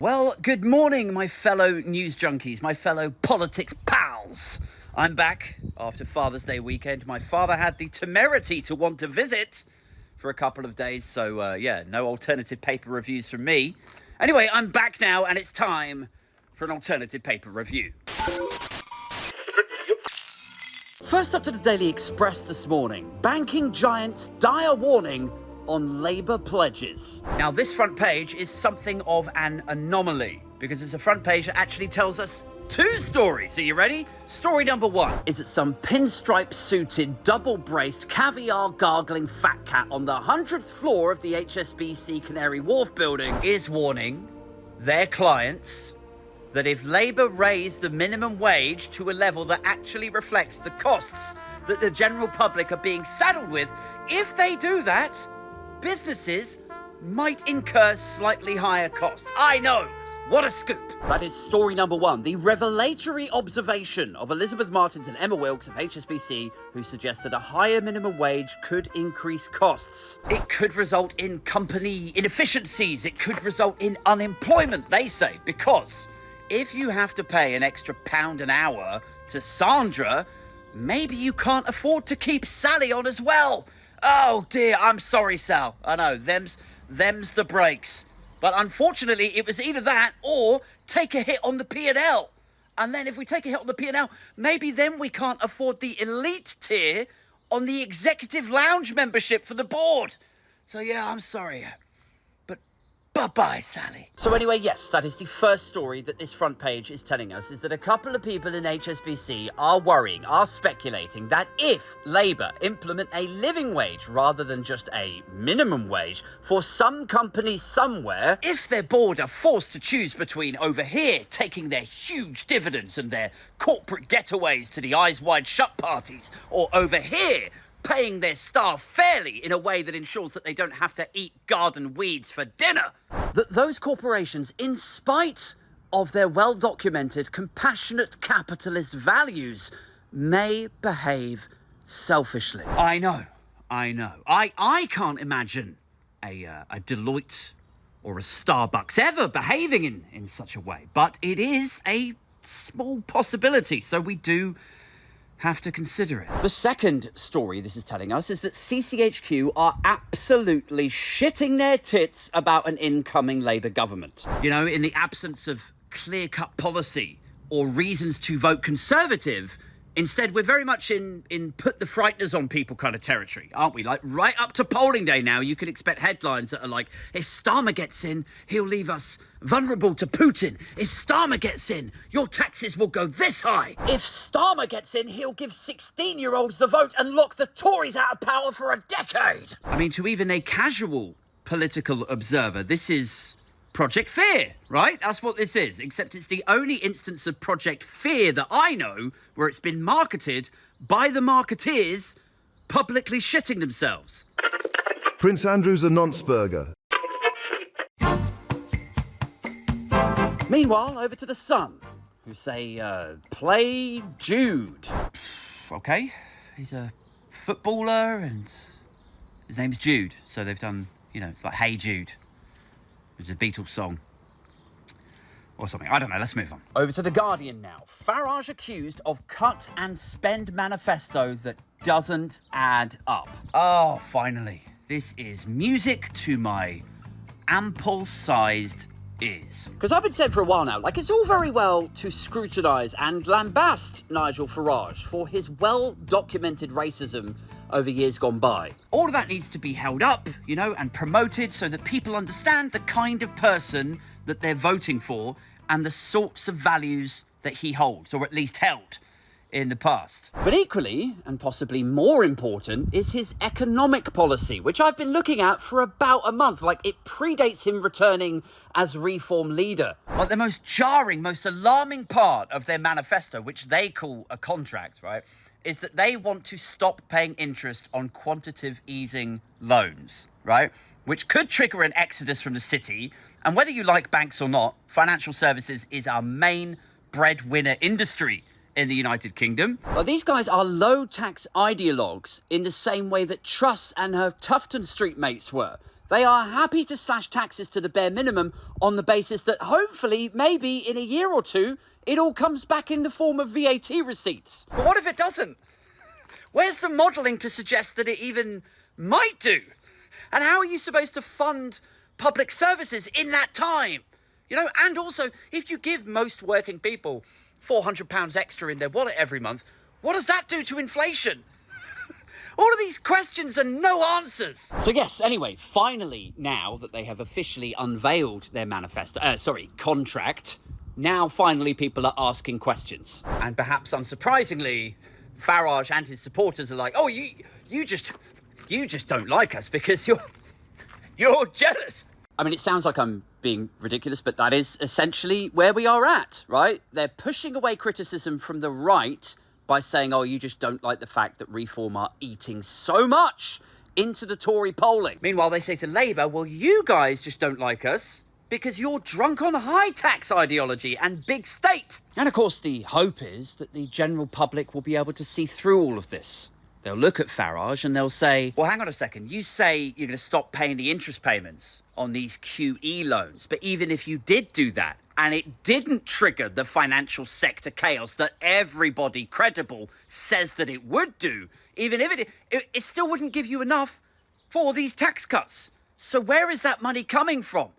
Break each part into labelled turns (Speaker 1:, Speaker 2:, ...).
Speaker 1: Well, good morning, my fellow news junkies, my fellow politics pals. I'm back after Father's Day weekend. My father had the temerity to want to visit for a couple of days, so no alternative paper reviews from me. Anyway, I'm back now, and it's time for an alternative paper review. First up to the Daily Express this morning. Banking giants' dire warning on Labour pledges. Now, this front page is something of an anomaly because it's a front page that actually tells us two stories. Are you ready? Story number one is that some pinstripe-suited, double-braced, caviar-gargling fat cat on the 100th floor of the HSBC Canary Wharf building is warning their clients that if Labour raise the minimum wage to a level that actually reflects the costs that the general public are being saddled with, if they do that, businesses might incur slightly higher costs. I know, what a scoop. That is story number one, the revelatory observation of Elizabeth Martins and Emma Wilkes of HSBC, who suggested a higher minimum wage could increase costs. It could result in company inefficiencies. It could result in unemployment, they say, because if you have to pay an extra £1 an hour to Sandra, maybe you can't afford to keep Sally on as well. Oh dear, I'm sorry, Sal. I know, them's the breaks. But unfortunately, it was either that or take a hit on the P&L. And then if we take a hit on the P&L, maybe then we can't afford the elite tier on the executive lounge membership for the board. So yeah, I'm sorry. Bye-bye, Sally. So anyway, yes, that is the first story that this front page is telling us, is that a couple of people in HSBC are worrying, are speculating that if Labour implement a living wage rather than just a minimum wage for some companies somewhere, if their board are forced to choose between over here taking their huge dividends and their corporate getaways to the eyes wide shut parties, or over here paying their staff fairly in a way that ensures that they don't have to eat garden weeds for dinner, that those corporations, in spite of their well-documented, compassionate capitalist values, may behave selfishly. I know. I can't imagine a Deloitte or a Starbucks ever behaving in such a way, but it is a small possibility, so we do have to consider it. The second story this is telling us is that CCHQ are absolutely shitting their tits about an incoming Labour government. You know, in the absence of clear-cut policy or reasons to vote Conservative, instead we're very much in put the frighteners on people kind of territory, aren't we? Like, right up to polling day now, you can expect headlines that are like, if Starmer gets in, he'll leave us vulnerable to Putin. If Starmer gets in, your taxes will go this high. If Starmer gets in, he'll give 16-year-olds the vote and lock the Tories out of power for a decade. I mean, to even a casual political observer, this is Project Fear, right? That's what this is, except it's the only instance of Project Fear that I know where it's been marketed by the marketeers publicly shitting themselves.
Speaker 2: Prince Andrew's a nonce-burger.
Speaker 1: Meanwhile, over to the Sun, who say, play Jude. Okay, he's a footballer and his name's Jude, so they've done, it's like Hey Jude. It's a Beatles song or something. I don't know. Let's move on. Over to The Guardian now. Farage accused of cut and spend manifesto that doesn't add up. Oh, finally. This is music to my ample-sized ears. Because I've been saying for a while now, it's all very well to scrutinise and lambast Nigel Farage for his well-documented racism over years gone by. All of that needs to be held up, and promoted so that people understand the kind of person that they're voting for and the sorts of values that he holds, or at least held in the past. But equally, and possibly more important, is his economic policy, which I've been looking at for about a month. It predates him returning as Reform leader. The most jarring, most alarming part of their manifesto, which they call a contract, right, is that they want to stop paying interest on quantitative easing loans, right? Which could trigger an exodus from the city. And whether you like banks or not, financial services is our main breadwinner industry in the United Kingdom. Well, these guys are low-tax ideologues in the same way that Truss and her Tufton Street mates were. They are happy to slash taxes to the bare minimum on the basis that hopefully, maybe in a year or two, it all comes back in the form of VAT receipts. But what if it doesn't? Where's the modelling to suggest that it even might do? And how are you supposed to fund public services in that time? You know, and also, if you give most working people £400 extra in their wallet every month, what does that do to inflation? All of these questions and no answers. So yes, anyway, finally, now that they have officially unveiled their contract, now finally people are asking questions. And perhaps unsurprisingly, Farage and his supporters are like, oh, you just don't like us because you're jealous. I mean, it sounds like I'm being ridiculous, but that is essentially where we are at, right? They're pushing away criticism from the right by saying, oh, you just don't like the fact that Reform are eating so much into the Tory polling. Meanwhile, they say to Labour, well, you guys just don't like us because you're drunk on high tax ideology and big state. And of course, the hope is that the general public will be able to see through all of this. They'll look at Farage and they'll say, well, hang on a second. You say you're going to stop paying the interest payments on these QE loans. But even if you did do that and it didn't trigger the financial sector chaos that everybody credible says that it would do, even if it still wouldn't give you enough for these tax cuts. So where is that money coming from?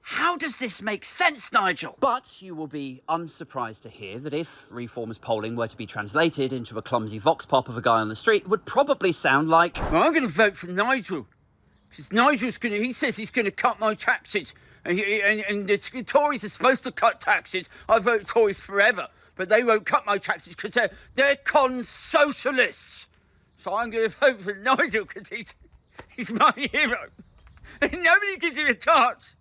Speaker 1: How does this make sense, Nigel? But you will be unsurprised to hear that if Reform's polling were to be translated into a clumsy vox pop of a guy on the street, it would probably sound like, well, I'm going to vote for Nigel. Because he says he's going to cut my taxes. And the Tories are supposed to cut taxes. I vote Tories forever. But they won't cut my taxes because they're con-socialists. So I'm going to vote for Nigel because he's my hero. And nobody gives him a chance.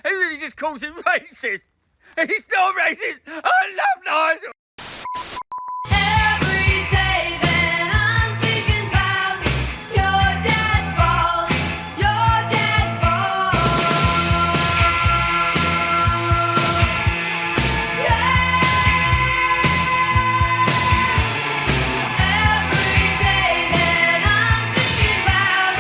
Speaker 1: Everybody just calls him racist. He's not racist. I love Nigel.